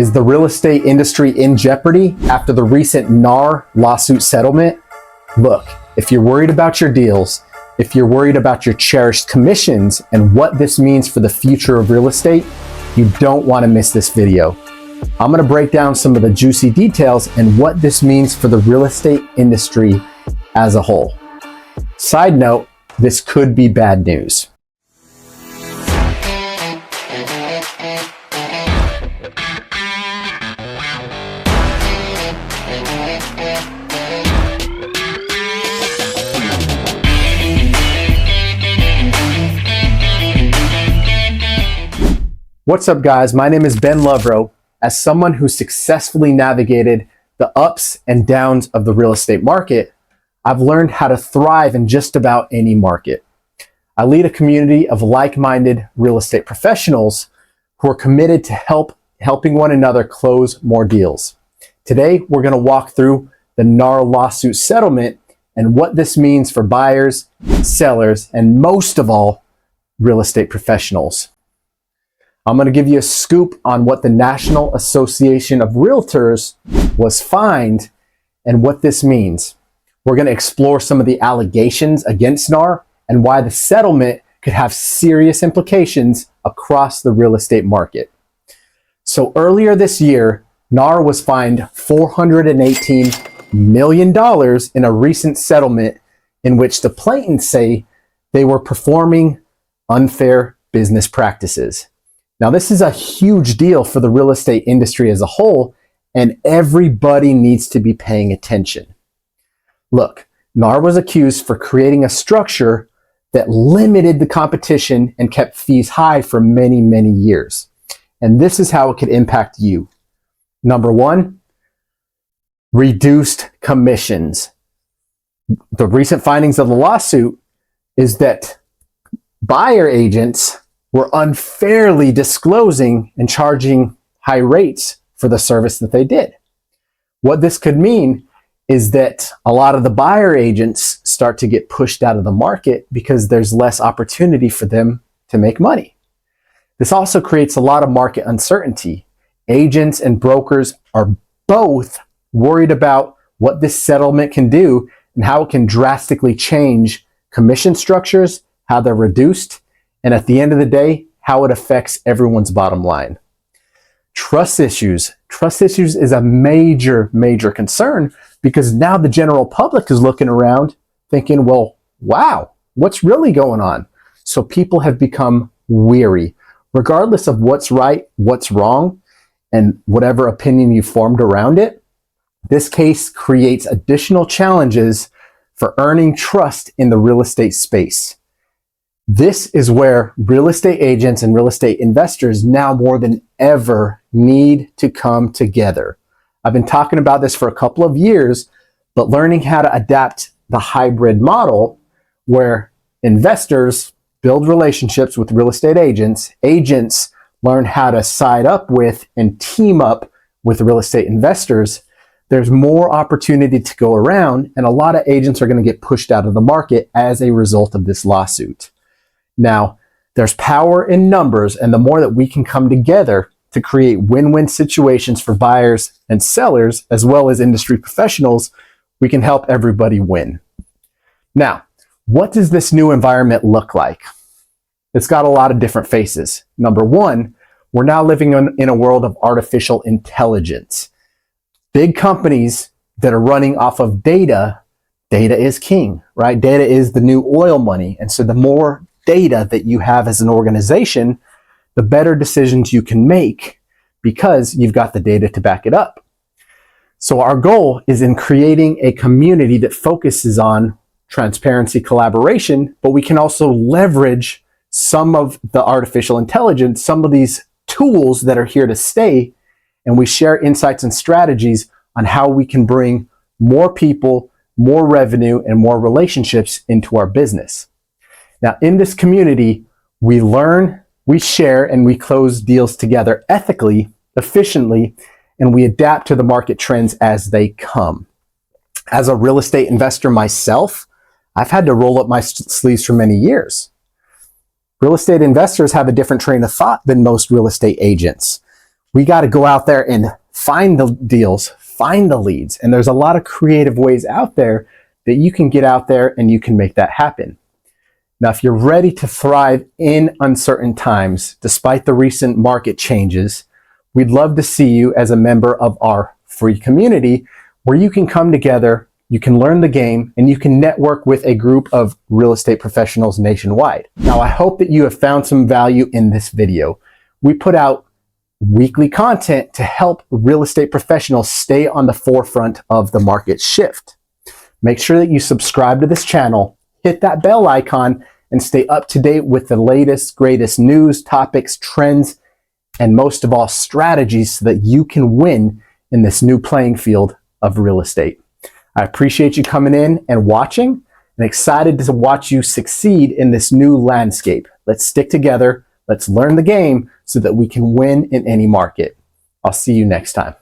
Is the real estate industry in jeopardy after the recent NAR lawsuit settlement? Look, if you're worried about your deals, if you're worried about your cherished commissions and what this means for the future of real estate, you don't want to miss this video. I'm going to break down some of the juicy details and what this means for the real estate industry as a whole. Side note, this could be bad news. What's up, guys? My name is Ben Lovro. As someone who successfully navigated the ups and downs of the real estate market, I've learned how to thrive in just about any market. I lead a community of like-minded real estate professionals who are committed to helping one another close more deals. Today, we're going to walk through the NAR lawsuit settlement and what this means for buyers, sellers, and most of all, real estate professionals. I'm going to give you a scoop on what the National Association of Realtors was fined and what this means. We're going to explore some of the allegations against NAR and why the settlement could have serious implications across the real estate market. So earlier this year, NAR was fined $418 million in a recent settlement in which the plaintiffs say they were performing unfair business practices. Now, this is a huge deal for the real estate industry as a whole, and everybody needs to be paying attention. Look, NAR was accused for creating a structure that limited the competition and kept fees high for many, many years. And this is how it could impact you. Number one, reduced commissions. The recent findings of the lawsuit is that buyer agents were unfairly disclosing and charging high rates for the service that they did. What this could mean is that a lot of the buyer agents start to get pushed out of the market because there's less opportunity for them to make money. This also creates a lot of market uncertainty. Agents and brokers are both worried about what this settlement can do and how it can drastically change commission structures, how they're reduced, and at the end of the day, how it affects everyone's bottom line. Trust issues. Trust issues is a major, major concern because now the general public is looking around thinking, well, wow, what's really going on? So people have become weary. Regardless of what's right, what's wrong, and whatever opinion you formed around it, this case creates additional challenges for earning trust in the real estate space. This is where real estate agents and real estate investors now more than ever need to come together. I've been talking about this for a couple of years, but learning how to adapt the hybrid model where investors build relationships with real estate agents, agents learn how to side up with and team up with real estate investors, there's more opportunity to go around, and a lot of agents are going to get pushed out of the market as a result of this lawsuit. Now, there's power in numbers, and the more that we can come together to create win-win situations for buyers and sellers, as well as industry professionals, we can help everybody win. Now, what does this new environment look like? It's got a lot of different faces. Number one, we're now living in a world of artificial intelligence. Big companies that are running off of data is king, right? Data is the new oil money. And so the more data that you have as an organization, the better decisions you can make because you've got the data to back it up. So our goal is in creating a community that focuses on transparency, collaboration, but we can also leverage some of the artificial intelligence, some of these tools that are here to stay, and we share insights and strategies on how we can bring more people, more revenue, and more relationships into our business. Now, in this community, we learn, we share, and we close deals together ethically, efficiently, and we adapt to the market trends as they come. As a real estate investor myself, I've had to roll up my sleeves for many years. Real estate investors have a different train of thought than most real estate agents. We got to go out there and find the deals, find the leads. And there's a lot of creative ways out there that you can get out there and you can make that happen. Now, if you're ready to thrive in uncertain times, despite the recent market changes, we'd love to see you as a member of our free community where you can come together, you can learn the game, and you can network with a group of real estate professionals nationwide. Now, I hope that you have found some value in this video. We put out weekly content to help real estate professionals stay on the forefront of the market shift. Make sure that you subscribe to this channel, hit that bell icon, and stay up to date with the latest, greatest news, topics, trends, and most of all, strategies so that you can win in this new playing field of real estate. I appreciate you coming in and watching, and excited to watch you succeed in this new landscape. Let's stick together. Let's learn the game so that we can win in any market. I'll see you next time.